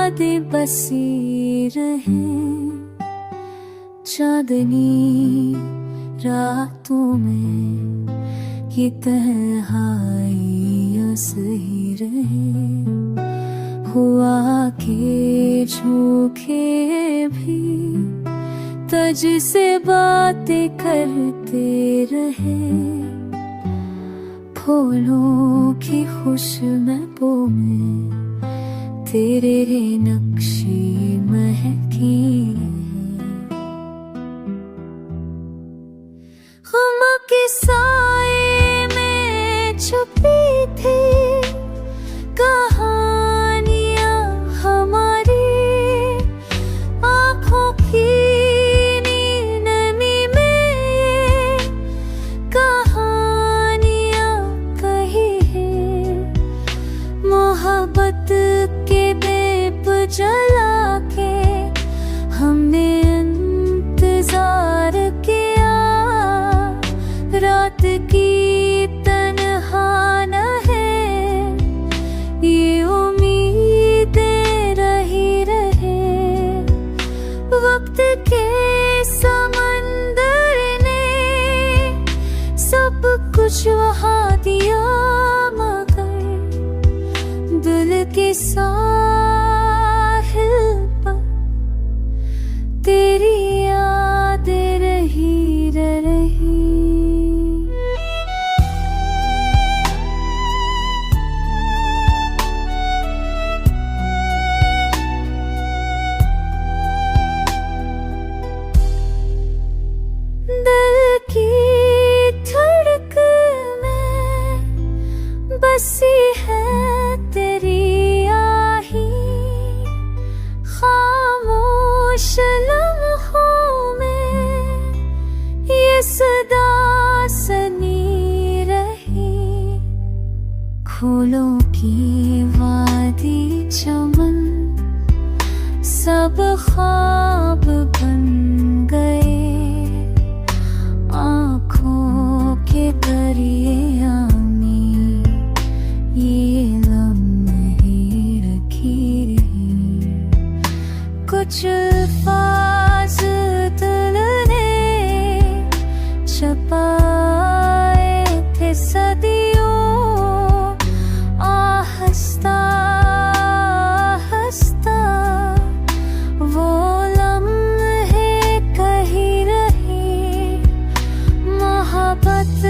यादें बसी रहें चांदनी रातों में, ये तन्हाइयाँ सही रहे। हुआ के झोंके भी तुझ से बातें करते रहे। फूलों की खुशबू में तेरे नक्शे महकी हम के साए में छुपी थी कहानियां हमारी। आँखों की नमी में कहानियां कही है। मोहब्बत के दीप जला के हमने इंतजार किया। रात की तन्हा न है, ये उम्मीदें रही रहे। वक्त के समंदर ने सब कुछ वहा दिया, मगर दिल के साहिल पर तेरी यादें रही रही। दिल की धड़कन में बसी है तेरी आही। खामोश लम्हों में ये सदा सनी रही। फूलों की वादी चमन सब ख्वाब बन गए। आँखों के दरिया में ये लम्हे रखी रही। कुछ अल्फाज दिल ने छपाए थे सदियों। आहिस्ता आहिस्ता वो लम्हे कही रही। मोहब्बत